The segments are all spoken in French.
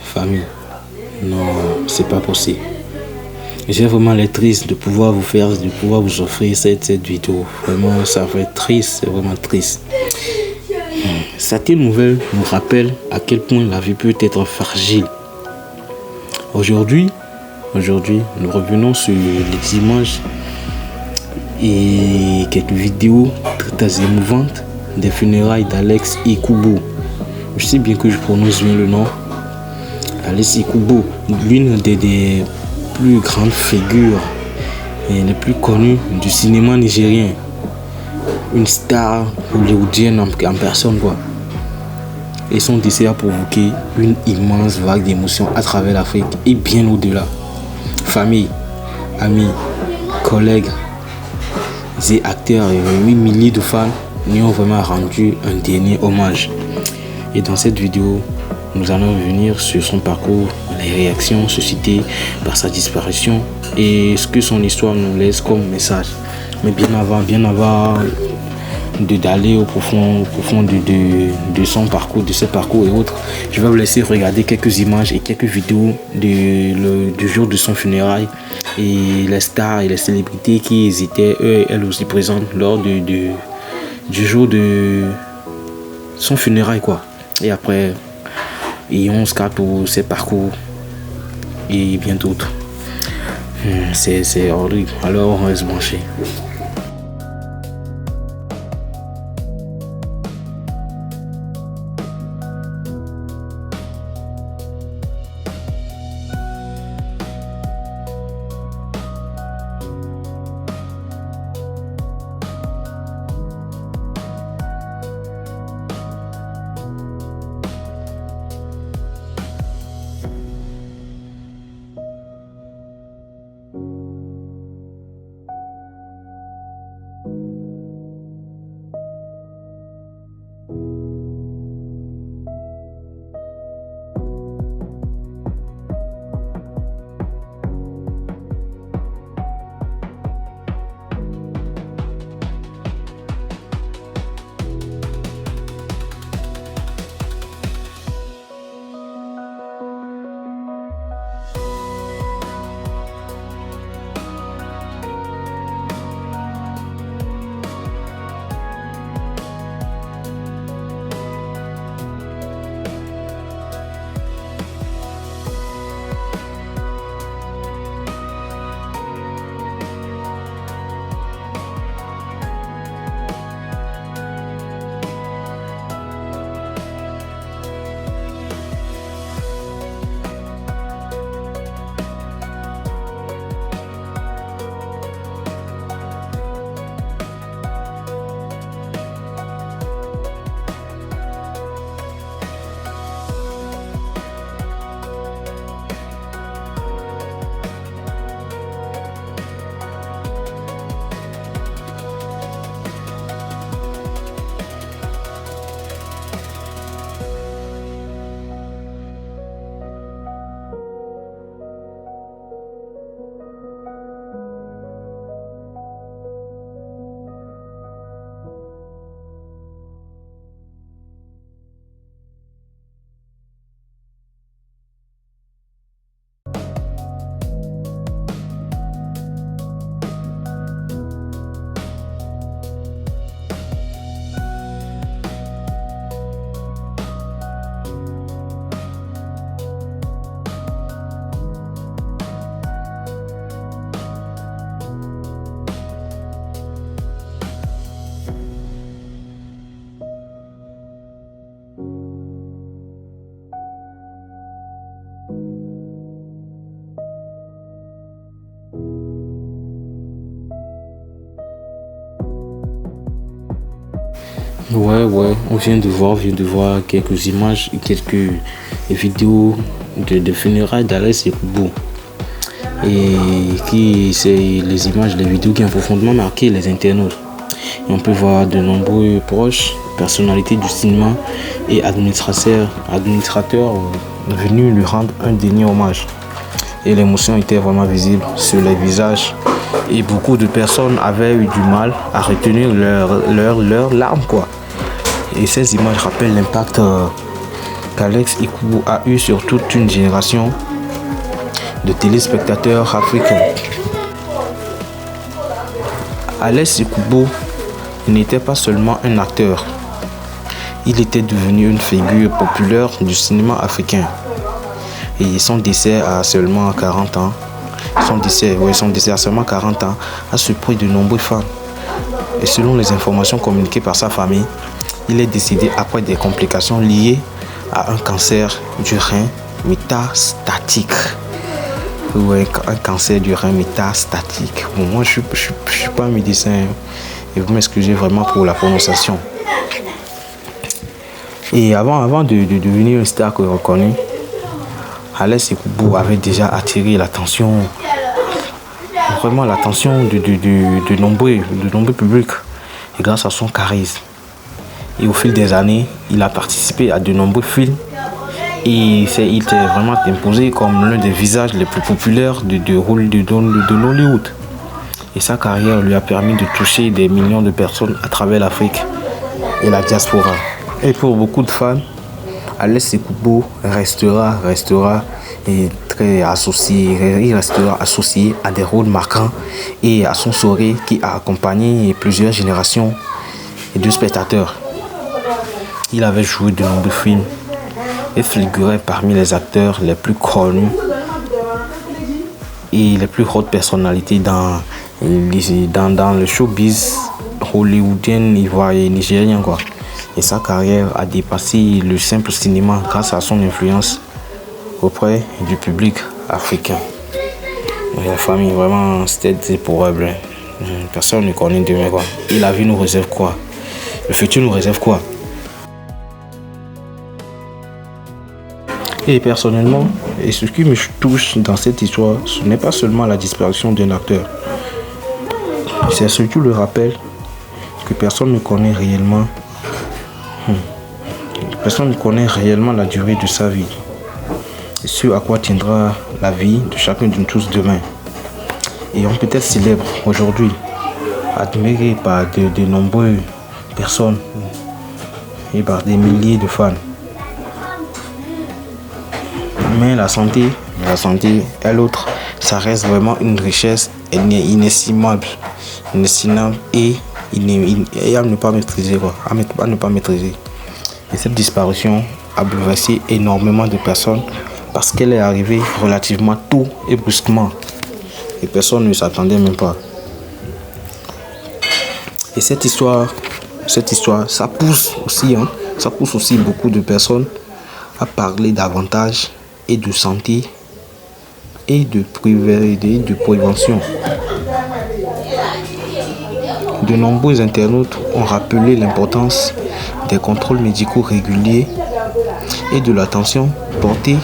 Famille, non, c'est pas possible. J'ai vraiment l'air triste de pouvoir vous offrir cette vidéo. Vraiment, ça va être triste, c'est vraiment triste. Cette nouvelle nous rappelle à quel point la vie peut être fragile. Aujourd'hui, nous revenons sur les images et quelques vidéos très émouvantes des funérailles d'Alex Ikubo. Je sais bien que je prononce bien le nom. Alex Ikubo, l'une des plus grandes figures et les plus connues du cinéma nigérien. Une star hollywoodienne en personne, quoi. Et son décès a provoqué une immense vague d'émotions à travers l'Afrique et bien au-delà. Famille, amis, collègues et acteurs et 8 milliers de fans lui ont vraiment rendu un dernier hommage. Et dans cette vidéo, nous allons revenir sur son parcours, les réactions suscitées par sa disparition et ce que son histoire nous laisse comme message. Mais bien avant d'aller au profond de son parcours, de ses parcours et autres, je vais vous laisser regarder quelques images et quelques vidéos du jour de son funérailles et les stars et les célébrités qui étaient elles aussi présentes lors du jour de son funérailles, quoi. Et après, on se capte pour ses parcours et bien d'autres. C'est horrible. Alors on reste branché. Ouais, on vient de voir quelques images, quelques vidéos de funérailles d'Alex Ikubo. Et c'est les images, les vidéos qui ont profondément marqué les internautes. Et on peut voir de nombreux proches, personnalités du cinéma et administrateurs venus lui rendre un dernier hommage. Et l'émotion était vraiment visible sur les visages. Et beaucoup de personnes avaient eu du mal à retenir leurs larmes, quoi. Et ces images rappellent l'impact qu'Alex Ikubo a eu sur toute une génération de téléspectateurs africains. Alex Ikubo n'était pas seulement un acteur, il était devenu une figure populaire du cinéma africain. Et son décès à seulement 40 ans, à seulement 40 ans a surpris de nombreux fans. Et selon les informations communiquées par sa famille, il est décédé après des complications liées à un cancer du rein métastatique. Ouais, un cancer du rein métastatique. Bon, moi, je suis pas un médecin et vous m'excusez vraiment pour la prononciation. Et avant de devenir une star reconnue, Alex Ikubo avait déjà attiré l'attention, vraiment l'attention de nombreux publics, et grâce à son charisme. Et au fil des années, il a participé à de nombreux films et il s'est vraiment imposé comme l'un des visages les plus populaires de Hollywood. Et sa carrière lui a permis de toucher des millions de personnes à travers l'Afrique et la diaspora. Et pour beaucoup de fans, Alex Ikubo restera associé à des rôles marquants et à son sourire qui a accompagné plusieurs générations de spectateurs. Il avait joué de nombreux films et figurait parmi les acteurs les plus connus et les plus hautes personnalités dans le showbiz hollywoodien, ivoirien et nigérien, quoi. Et sa carrière a dépassé le simple cinéma grâce à son influence auprès du public africain. Et la famille, vraiment, c'était déplorable. Personne ne connaît demain, quoi. Et la vie nous réserve quoi? Le futur nous réserve quoi? Et personnellement, et ce qui me touche dans cette histoire, ce n'est pas seulement la disparition d'un acteur. C'est surtout le rappel que personne ne connaît réellement. Personne ne connaît réellement la durée de sa vie. Et ce à quoi tiendra la vie de chacun de nous tous demain. Et on peut être célèbre aujourd'hui, admiré par de nombreuses personnes et par des milliers de fans. Mais la santé est l'autre. Ça reste vraiment une richesse inestimable et à ne pas maîtriser, quoi. À ne pas maîtriser. Et cette disparition a bouleversé énormément de personnes parce qu'elle est arrivée relativement tôt et brusquement. Et personne ne s'attendait même pas. Et cette histoire, ça pousse aussi beaucoup de personnes à parler davantage et de santé et de prévention. De nombreux internautes ont rappelé l'importance des contrôles médicaux réguliers et de l'attention portée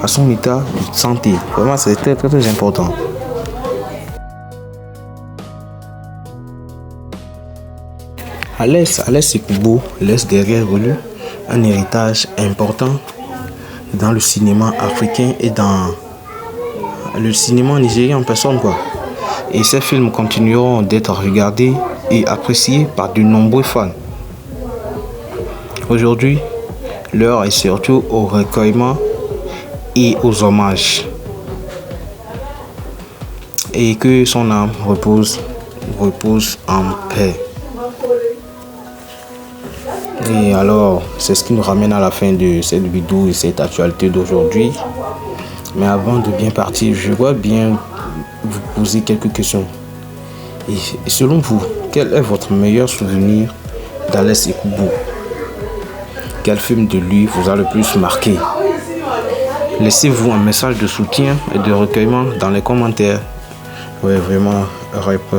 à son état de santé. Vraiment, c'est très, très, très important. Alex Ikubo laisse derrière lui un héritage important dans le cinéma africain et dans le cinéma nigérien en personne, quoi. Et ces films continueront d'être regardés et appréciés par de nombreux fans. Aujourd'hui, l'heure est surtout au recueillement et aux hommages. Et que son âme repose en paix. Et alors, c'est ce qui nous ramène à la fin de cette vidéo et cette actualité d'aujourd'hui. Mais avant de bien partir, je dois bien vous poser quelques questions. Et selon vous, quel est votre meilleur souvenir d'Alex Ikubo? Quel film de lui vous a le plus marqué? Laissez-vous un message de soutien et de recueillement dans les commentaires. Ouais, vraiment, RIP,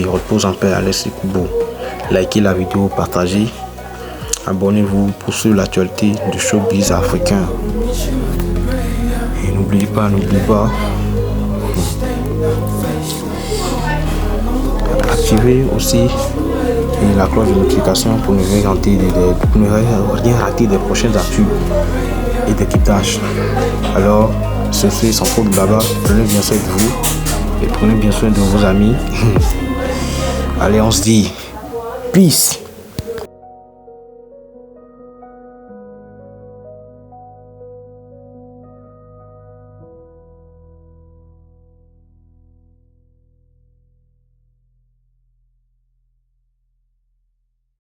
repose en paix Alex Ikubo. Likez la vidéo, partagez. Abonnez-vous pour suivre l'actualité du showbiz africain. Et n'oubliez pas, activez aussi la cloche de notification pour ne rien rater des prochaines actus et des quittages. Alors, ceci sans faute de blabla, prenez bien soin de vous et prenez bien soin de vos amis. Allez, on se dit peace.